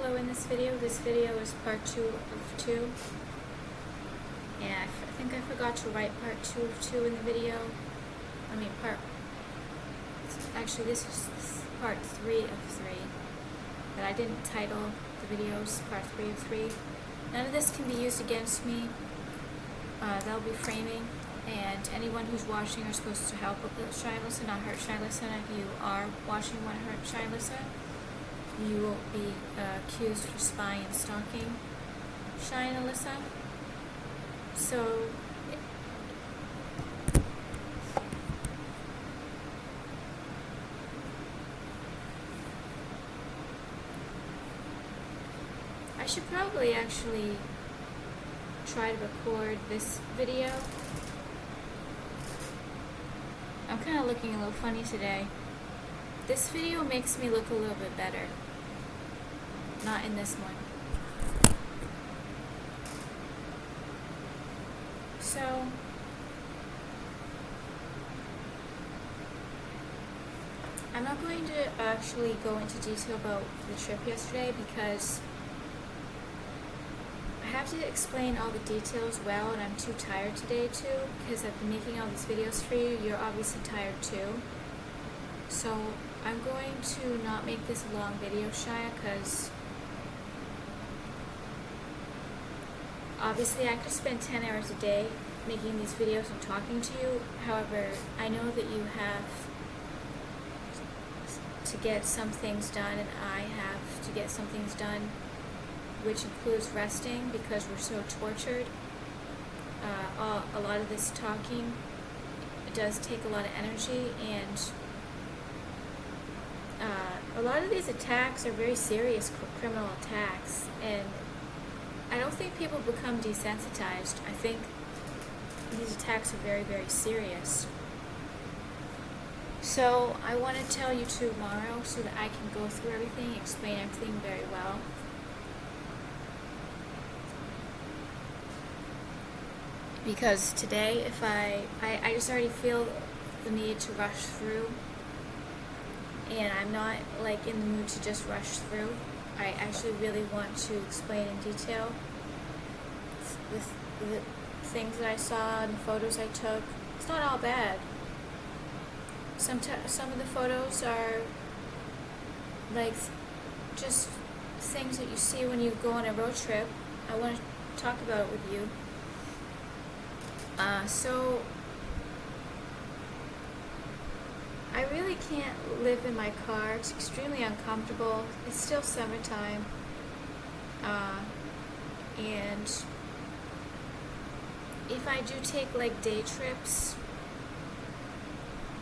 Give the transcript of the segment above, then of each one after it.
hello in this video. This video is part 2 of 2. And I think I forgot to write part 2 of 2 in the video. Actually this is part 3 of 3. But I didn't title the videos part 3 of 3. None of this can be used against me. That'll be framing. And anyone who's watching are supposed to help Shy Alyssa, not hurt Shy Alyssa. And if you are watching want to hurt Shy Alyssa, you will be accused for spying and stalking Shy and Alyssa. So I should probably actually try to record this video. I'm kind of looking a little funny today. This video makes me look a little bit better. Not in this one. So, I'm not going to actually go into detail about the trip yesterday because I have to explain all the details well, and I'm too tired today too, because I've been making all these videos for you. You're obviously tired too. So I'm going to not make this a long video, Shia, because obviously I could spend 10 hours a day making these videos and talking to you. However, I know that you have to get some things done, and I have to get some things done, which includes resting because we're so tortured. A lot of this talking does take a lot of energy, and a lot of these attacks are very serious criminal attacks, and I don't think people become desensitized. I think these attacks are very, very serious. So I want to tell you tomorrow so that I can go through everything, explain everything very well. Because today, if I just already feel the need to rush through, and I'm not like in the mood to just rush through. I actually really want to explain in detail the things that I saw and the photos I took. It's not all bad. Some of the photos are like just things that you see when you go on a road trip. I want to talk about it with you. So I really can't live in my car. It's extremely uncomfortable. It's still summertime. And if I do take like day trips,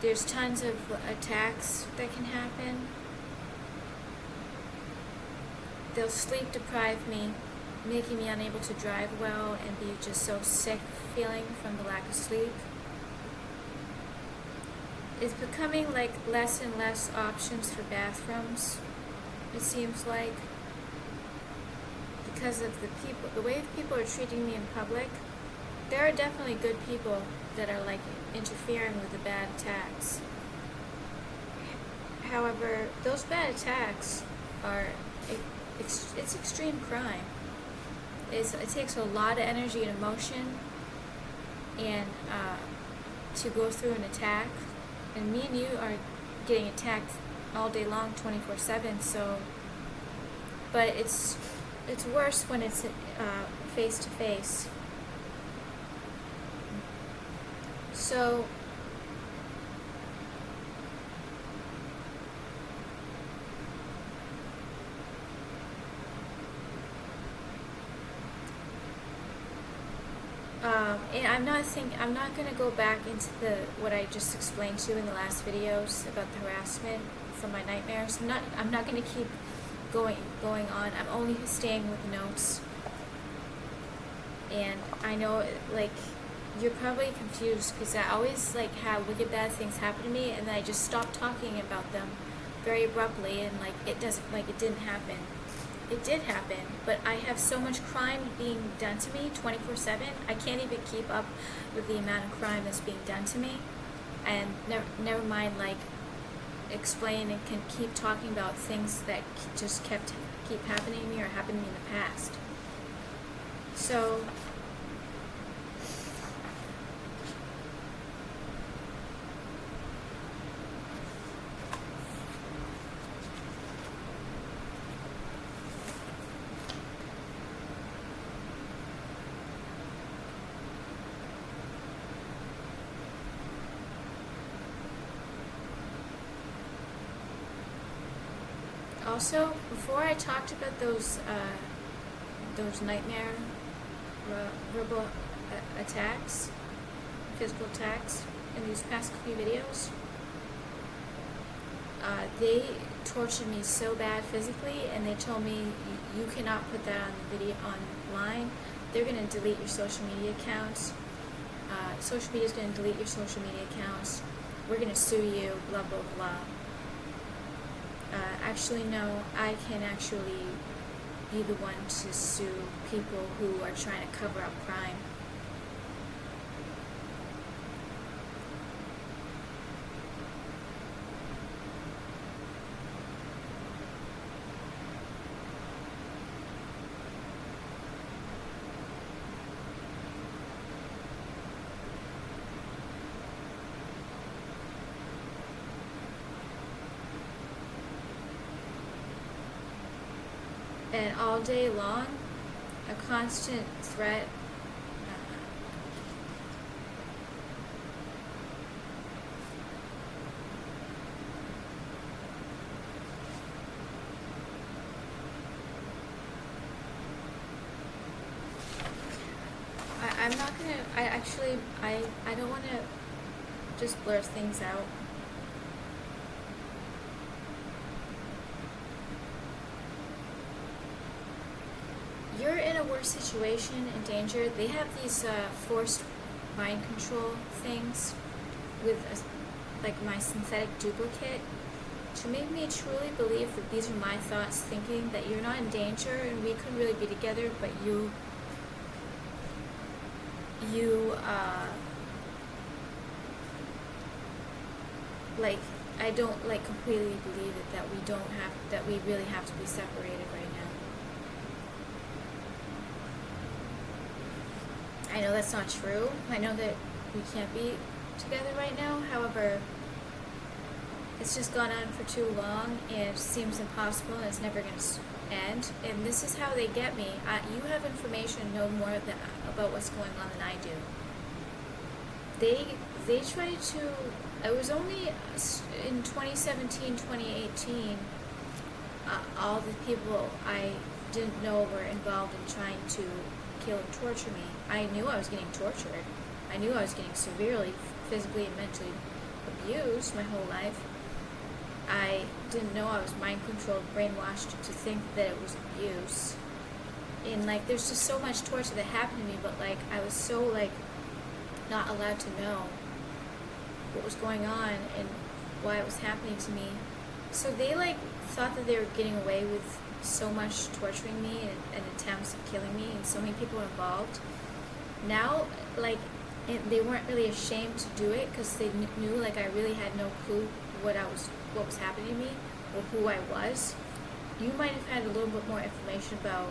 there's tons of attacks that can happen. They'll sleep deprive me, making me unable to drive well and be just so sick feeling from the lack of sleep. It's becoming like less and less options for bathrooms, it seems like, because of the way people are treating me in public. There are definitely good people that are like interfering with the bad attacks. However, those bad attacks are, it's extreme crime. It takes a lot of energy and emotion and to go through an attack. And me and you are getting attacked all day long, 24/7. So, but it's worse when it's face to face. So, and I'm not going to go back into what I just explained to you in the last videos about the harassment from my nightmares. I'm not going to keep going on. I'm only staying with the notes. And I know, like, you're probably confused because I always like have wicked bad things happen to me, and then I just stop talking about them very abruptly, and like it didn't happen. It did happen, but I have so much crime being done to me 24/7. I can't even keep up with the amount of crime that's being done to me, and never mind like explain and can keep talking about things that just keep happening to me or happened to me in the past. So also, before I talked about those nightmare verbal attacks, physical attacks in these past few videos, they tortured me so bad physically, and they told me you cannot put that on the video online. They're going to delete your social media accounts. Social media is going to delete your social media accounts. We're going to sue you. Blah blah blah. Actually, no, I can actually be the one to sue people who are trying to cover up crime. And all day long, a constant threat. I'm not gonna. I don't want to just blur things out. You're in a worse situation, in danger. They have these forced mind control things with like my synthetic duplicate to make me truly believe that these are my thoughts, thinking that you're not in danger and we could really be together, but you like, I don't like completely believe it, that we really have to be separated right now. I know that's not true. I know that we can't be together right now. However, it's just gone on for too long, and it seems impossible, and it's never going to end. And this is how they get me. You have information, know more about what's going on than I do. They tried to. It was only in 2017, 2018. All the people I didn't know were involved in trying to kill and torture me. I knew I was getting tortured. I knew I was getting severely physically and mentally abused my whole life. I didn't know I was mind controlled, brainwashed to think that it was abuse. And like, there's just so much torture that happened to me, but like, I was so like not allowed to know what was going on and why it was happening to me. So they like thought that they were getting away with so much torturing me and attempts of killing me, and so many people were involved. Now, like, they weren't really ashamed to do it because they knew like I really had no clue what was happening to me or who I was. You might have had a little bit more information about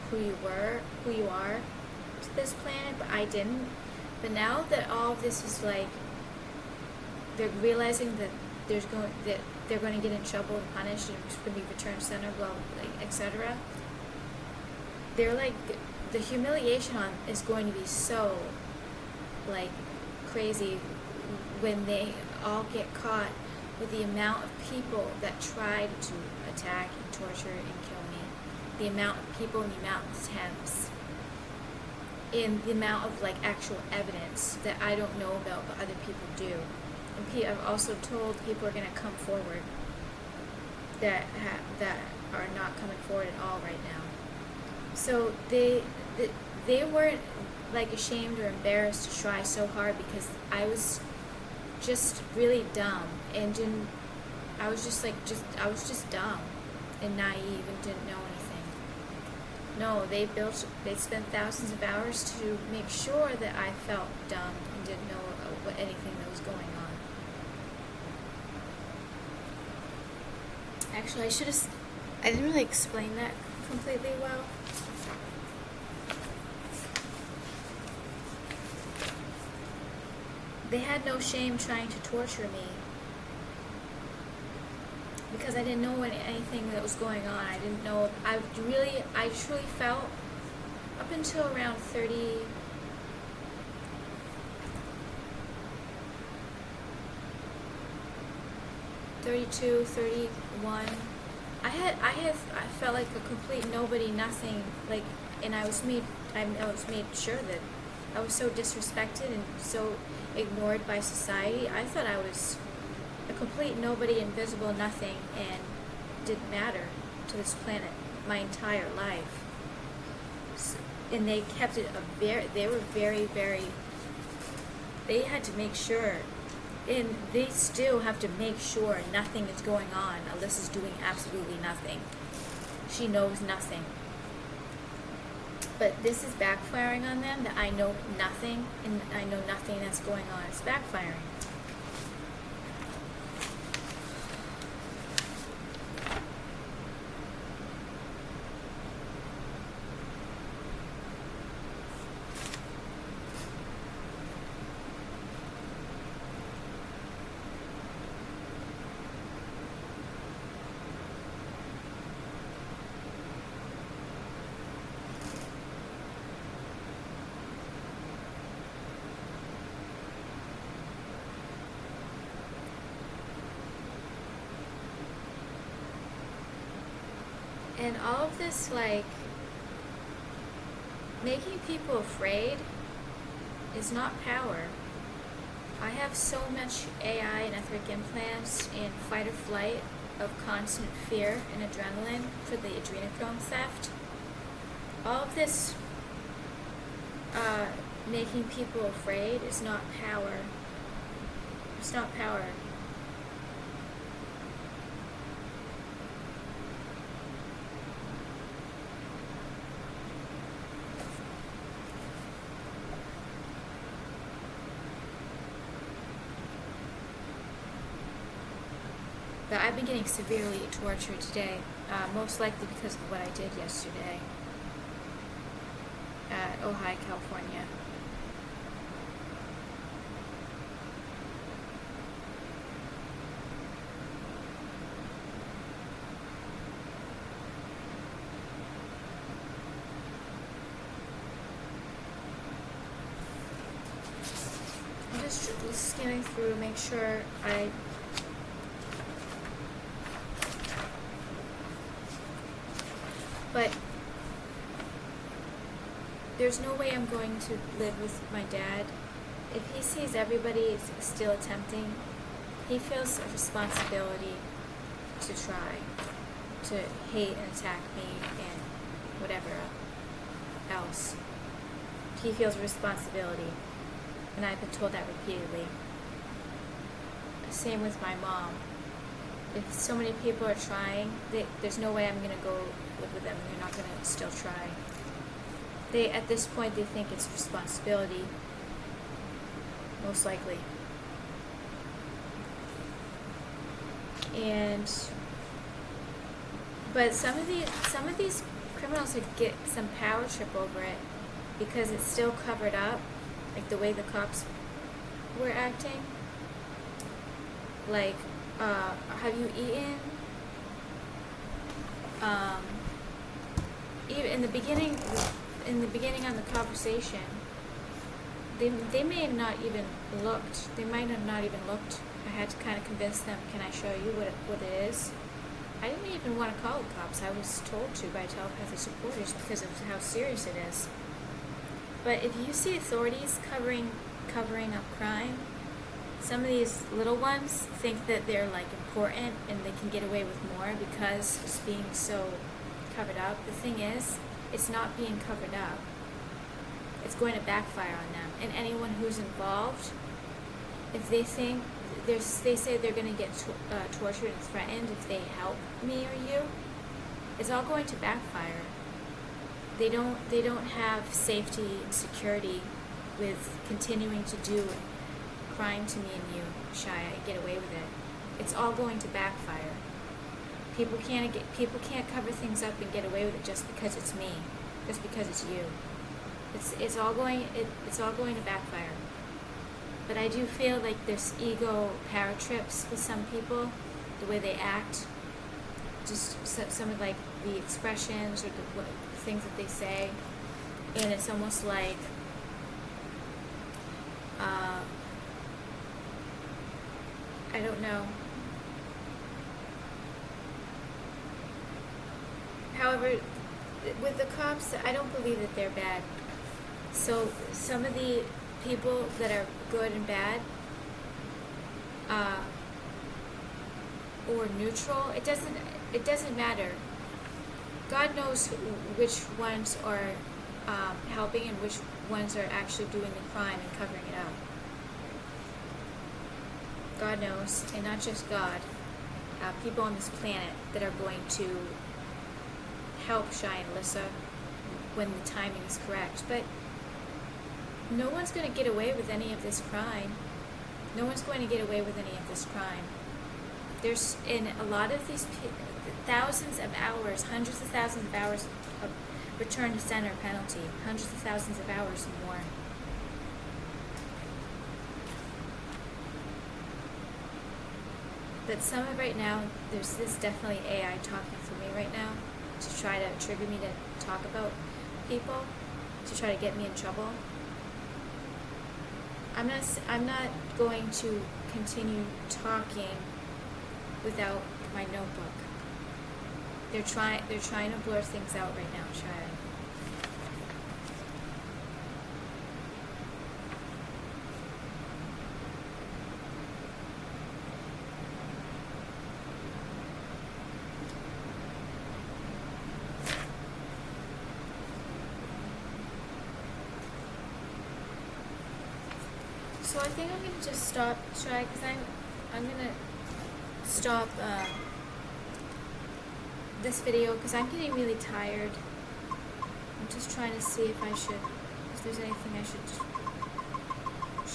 who you are to this planet, but I didn't. But now that all of this is like, they're realizing that they're going to get in trouble and punished, and it's going to be returned center, blah, like, etc. They're like, the humiliation is going to be so like crazy when they all get caught with the amount of people that tried to attack and torture and kill me, the amount of people and the amount of attempts, and the amount of like actual evidence that I don't know about but other people do. And I've also told people are going to come forward that are not coming forward at all right now. So they weren't like ashamed or embarrassed to try so hard, because I was just really dumb and I was just dumb and naive and didn't know anything. No, they spent thousands of hours to make sure that I felt dumb and didn't know anything that was going on. Actually, I didn't really explain that completely well. They had no shame trying to torture me because I didn't know anything that was going on. I didn't know. I truly felt up until around 32, 31. I felt like a complete nobody, nothing. Like, and I was made sure that I was so disrespected and so ignored by society. I thought I was a complete nobody, invisible, nothing, and didn't matter to this planet my entire life. And they kept it they were very, they had to make sure, and they still have to make sure nothing is going on. Alyssa's doing absolutely nothing. She knows nothing. But this is backfiring on them, that I know nothing, and I know nothing that's going on. It's backfiring. And all of this, like, making people afraid is not power. I have so much AI and etheric implants and fight or flight of constant fear and adrenaline for the adrenochrome theft. All of this making people afraid is not power. It's not power. But I've been getting severely tortured today, most likely because of what I did yesterday at Ojai, California. I'm just scanning through to make sure But there's no way I'm going to live with my dad. If he sees everybody still attempting, he feels a responsibility to try to hate and attack me and whatever else. He feels a responsibility, and I've been told that repeatedly. Same with my mom. If so many people are trying, there's no way I'm going to go live with them, and they're not going to still try. At this point, they think it's a responsibility, most likely. But some of these criminals would get some power trip over it because it's still covered up, like the way the cops were acting. Like, have you eaten? Even in the beginning on the conversation, they may have not even looked. They might have not even looked. I had to kind of convince them. Can I show you what it is? I didn't even want to call the cops. I was told to by telepathic supporters because of how serious it is. But if you see authorities covering up crime, some of these little ones think that they're like important and they can get away with more because it's being so covered up. The thing is, it's not being covered up. It's going to backfire on them. And anyone who's involved, if they think they say they're going to get tortured and threatened if they help me or you, it's all going to backfire. They don't have safety and security with continuing to do crime to me and you, Shia, and get away with it. It's all going to backfire. People can't cover things up and get away with it just because it's me, just because it's you. It's all going to backfire. But I do feel like there's ego power trips with some people, the way they act, just some of like the expressions or the things that they say, and it's almost like I don't know. However, with the cops, I don't believe that they're bad. So some of the people that are good and bad, or neutral, it doesn't matter. God knows which ones are helping and which ones are actually doing the crime and covering it up. God knows, and not just God. People on this planet that are going to help Shy and Alyssa when the timing is correct. But no one's going to get away with any of this crime. No one's going to get away with any of this crime. There's, in a lot of these thousands of hours, hundreds of thousands of hours of return to center penalty, hundreds of thousands of hours and more. But some of right now, there's this definitely AI talking for me right now to try to trigger me to talk about people, to try to get me in trouble. I'm not going to continue talking without my notebook. They're trying to blur things out right now, Shia. So I think I'm gonna just stop, Shia, because I'm gonna stop this video because I'm getting really tired. I'm just trying to see if there's anything I should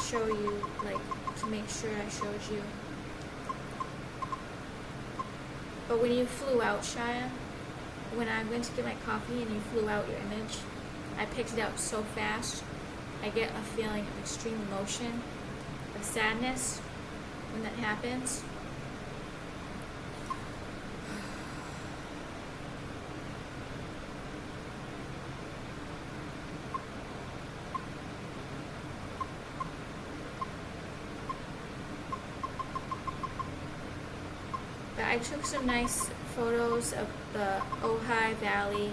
show you, like to make sure I showed you. But when you flew out, Shia, when I went to get my coffee and you flew out your image, I picked it out so fast. I get a feeling of extreme emotion, of sadness when that happens. But I took some nice photos of the Ojai Valley.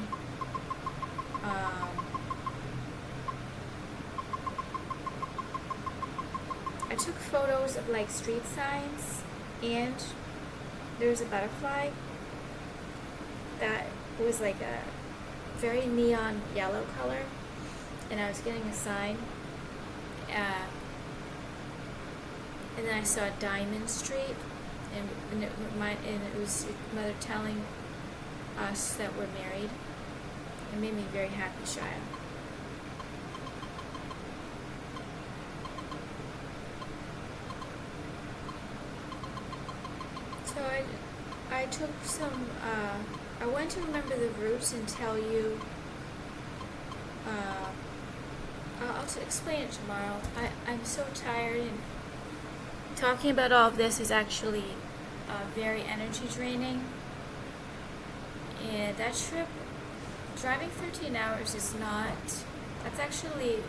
I took photos of like street signs, and there's a butterfly that was like a very neon yellow color, and I was getting a sign, and then I saw Diamond Street, and it was mother telling us that we're married. It made me very happy, Shia. So I took some, I want to remember the routes and tell you, I'll explain it tomorrow. I'm so tired, and talking about all of this is actually very energy draining. And that trip, driving 13 hours is that's actually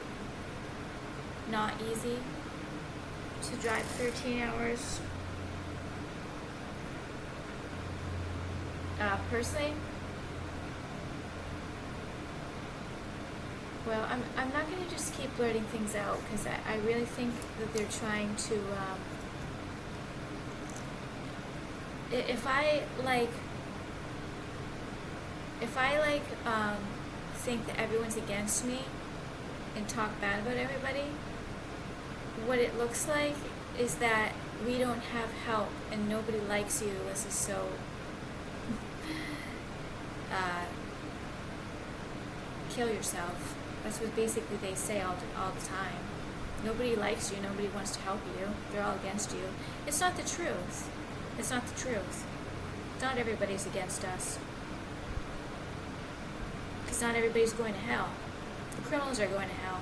not easy to drive 13 hours. Personally, well, I'm not going to just keep blurting things out, because I really think that they're trying to, if I think that everyone's against me and talk bad about everybody, what it looks like is that we don't have help and nobody likes you, Alyssa, so kill yourself. That's what basically they say all the time. Nobody likes you, nobody wants to help you, they're all against you. It's not the truth. It's not the truth. not everybody's against us. Because not everybody's going to hell. The criminals are going to hell.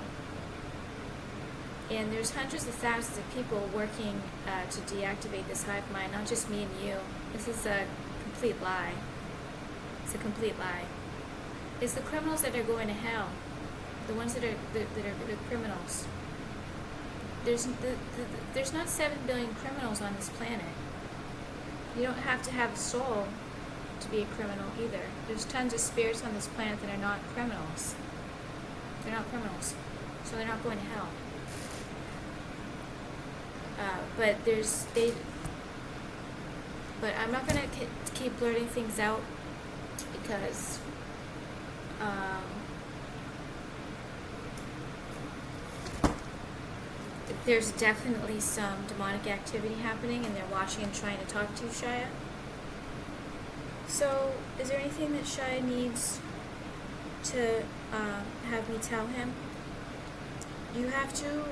And there's hundreds of thousands of people working to deactivate this hive mind, not just me and you. This is a complete lie. It's a complete lie. It's the criminals that are going to hell. The ones that are the criminals. There's not 7 billion criminals on this planet. You don't have to have a soul to be a criminal either. There's tons of spirits on this planet that are not criminals. They're not criminals, so they're not going to hell. But I'm not gonna keep blurting things out because there's definitely some demonic activity happening, and they're watching and trying to talk to you, Shia. So, is there anything that Shia needs to have me tell him? You have to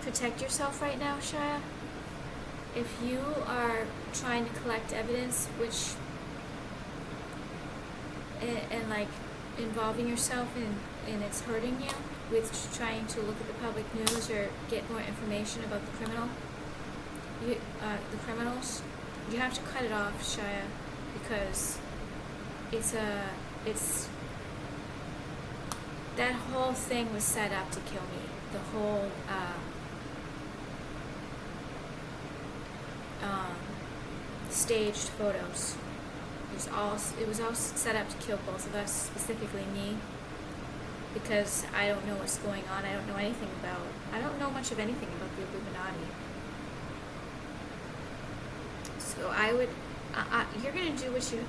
protect yourself right now, Shia. If you are trying to collect evidence, which and like involving yourself in it's hurting you with trying to look at the public news or get more information about the criminals, you have to cut it off, Shia, because it's that whole thing was set up to kill me. The whole staged photos. It was all set up to kill both of us, specifically me, because I don't know what's going on. I don't know know much of anything about the Illuminati. So you're gonna do what you're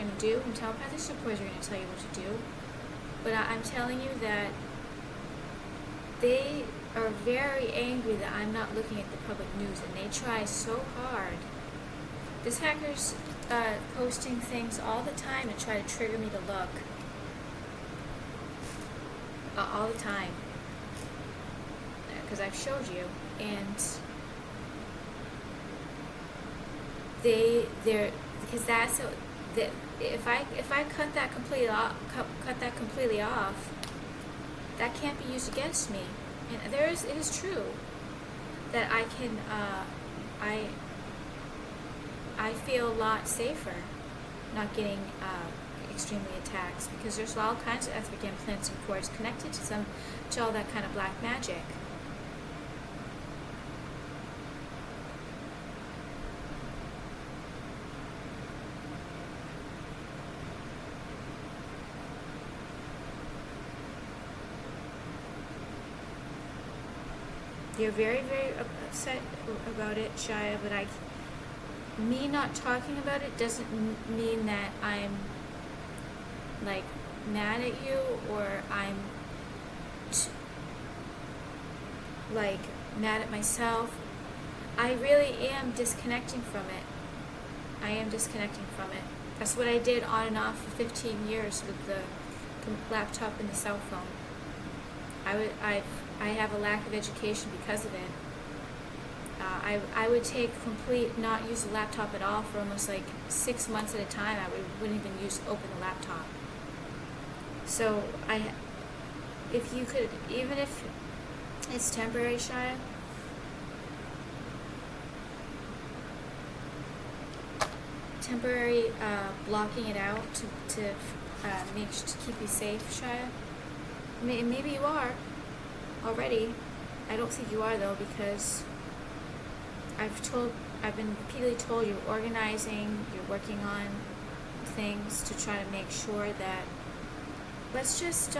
gonna do, and telepathic supporters are gonna tell you what to do. But I'm telling you that they are very angry that I'm not looking at the public news, and they try so hard. This hacker's posting things all the time to try to trigger me to look. All the time. Because I've showed you, and because that's if I cut that completely off, that can't be used against me. And it is true that I can I feel a lot safer not getting extremely attacked, because there's all kinds of etheric implants and cords connected to all that kind of black magic. You're very, very upset about it, Shia, but me not talking about it doesn't mean that I'm like mad at you, or I'm like mad at myself. I really am disconnecting from it. I am disconnecting from it. That's what I did on and off for 15 years with the laptop and the cell phone. I have a lack of education because of it. I would not use the laptop at all for almost like 6 months at a time. I wouldn't even open the laptop. So if you could, even if it's temporary, Shia, temporary blocking it out to keep you safe, Shia. Maybe you are already. I don't think you are, though, because I've been repeatedly told you're organizing, you're working on things to try to make sure that let's just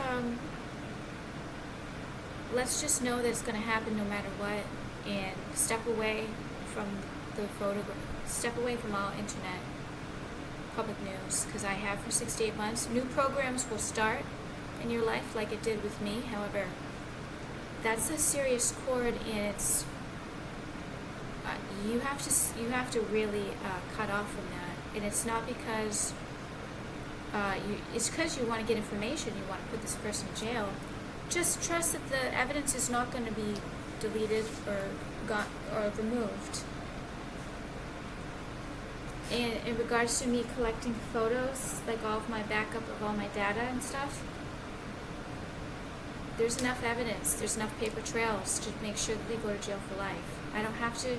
know that it's going to happen no matter what, and step away from the photograph, step away from all internet public news, because I have for 6 to 8 months. New programs will start in your life like it did with me. However, that's a serious cord, and it's you have to really cut off from that. And it's not because it's because you want to get information, you want to put this person in jail. Just trust that the evidence is not going to be deleted or removed. And in regards to me collecting photos, like all of my backup of all my data and stuff, there's enough evidence, there's enough paper trails to make sure that they go to jail for life. I don't have to,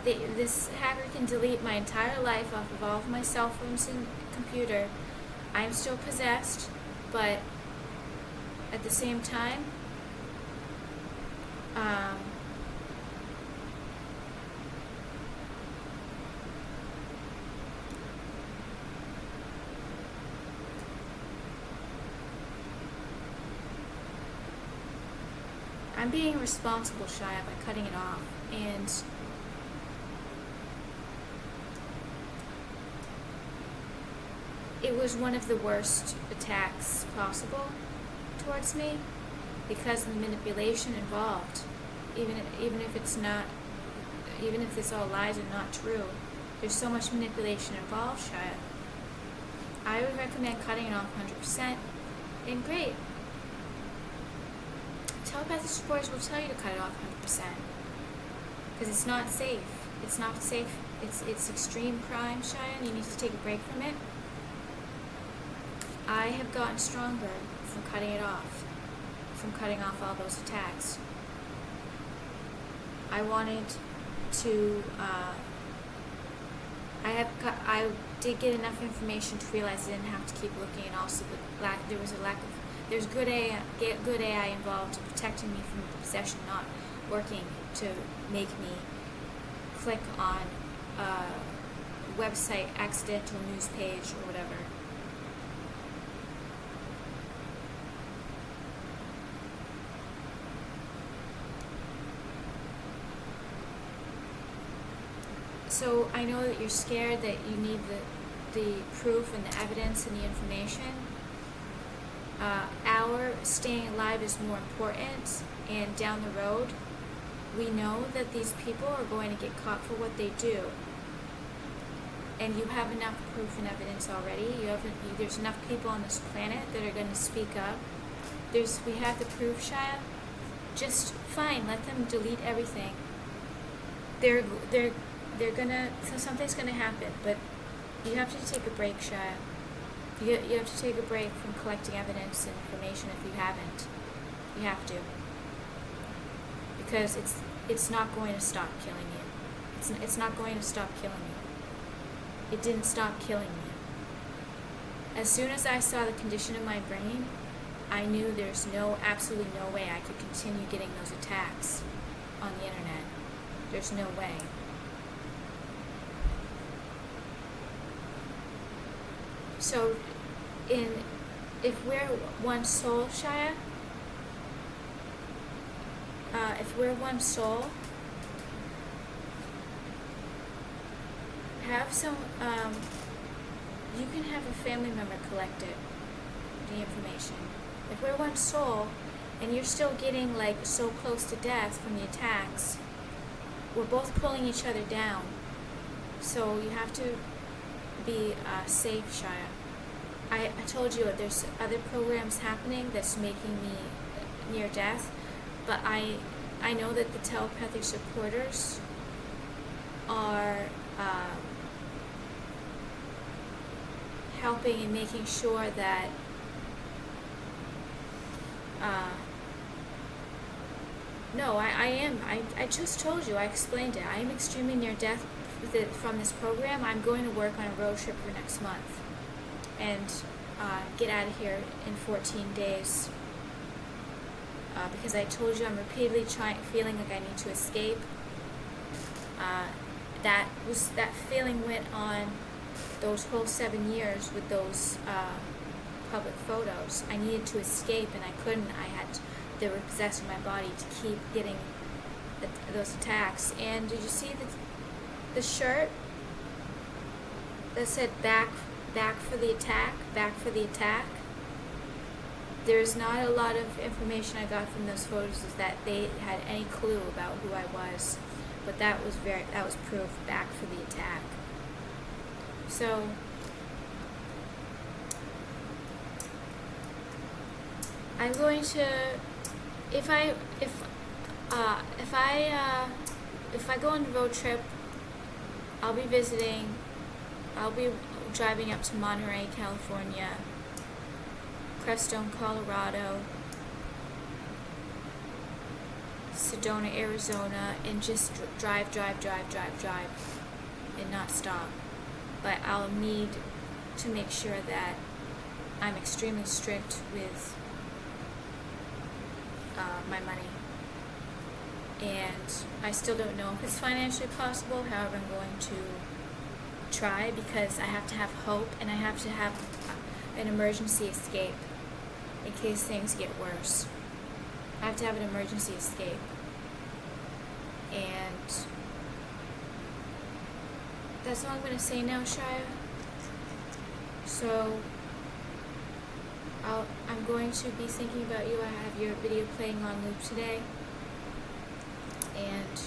this hacker can delete my entire life off of all of my cell phones and computer. I'm still possessed, but at the same time, I'm being responsible, Shia, by cutting it off. And it was one of the worst attacks possible towards me because of the manipulation involved. Even if it's not, even if this all lies and not true, there's so much manipulation involved, Shia. I would recommend cutting it off 100%. And great. Telepathic supporters will tell you to cut it off 100% because it's not safe. It's not safe. It's extreme crime, Shia, and you need to take a break from it. I have gotten stronger from cutting it off, from cutting off all those attacks. I wanted to. I did get enough information to realize I didn't have to keep looking, and also there was a lack of. There's good AI involved in protecting me from the possession not working to make me click on a website accidental news page or whatever. So I know that you're scared that you need the proof and the evidence and the information. Our staying alive is more important, and down the road, we know that these people are going to get caught for what they do. And you have enough proof and evidence already. There's enough people on this planet that are going to speak up. We have the proof, Shia. Just fine, let them delete everything. They're gonna, so something's gonna happen, but you have to take a break, Shia. You have to take a break from collecting evidence and information if you haven't. You have to. Because it's not going to stop killing you. It's not going to stop killing you. It didn't stop killing me. As soon as I saw the condition of my brain, I knew there's absolutely no way I could continue getting those attacks on the internet. There's no way. So, if we're one soul, Shia, if we're one soul, have some, you can have a family member collect it, the information. If we're one soul, and you're still getting like so close to death from the attacks, we're both pulling each other down. So you have to be safe, Shia. I told you there's other programs happening that's making me near death, but I know that the telepathic supporters are helping and making sure that no, I am. I just told you, I explained it. I am extremely near death from this program. I'm going to work on a road trip for next month and get out of here in 14 days because I told you I'm repeatedly feeling like I need to escape. That feeling went on those whole 7 years with those public photos. I needed to escape and I couldn't. They were possessing my body to keep getting those attacks. And did you see the shirt that said back for the attack? There's not a lot of information I got from those photos is that they had any clue about who I was, but that was proof, back for the attack. So I'm going to, if I go on the road trip, I'll be visiting I'll be driving up to Monterey, California, Crestone, Colorado, Sedona, Arizona, and just drive, and not stop. But I'll need to make sure that I'm extremely strict with my money. And I still don't know if it's financially possible. However, I'm going to try, because I have to have hope, and I have to have an emergency escape in case things get worse. I have to have an emergency escape. And that's all I'm going to say now, Shia. So I'm going to be thinking about you. I have your video playing on loop today, and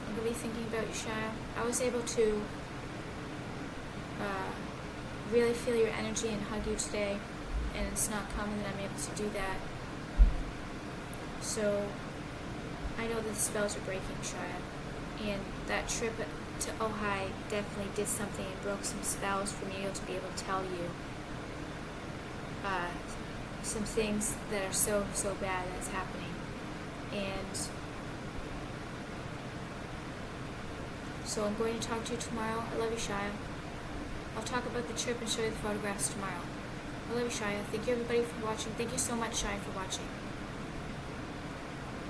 I'm going to be thinking about you, Shia. I was able to really feel your energy and hug you today, and it's not common that I'm able to do that. So I know that the spells are breaking, Shia, and that trip to Ojai definitely did something and broke some spells for me to be able to tell you some things that are so bad that's happening. And so I'm going to talk to you tomorrow. I love you, Shia. I'll talk about the trip and show you the photographs tomorrow. I love you, Shia. Thank you, everybody, for watching. Thank you so much, Shia, for watching.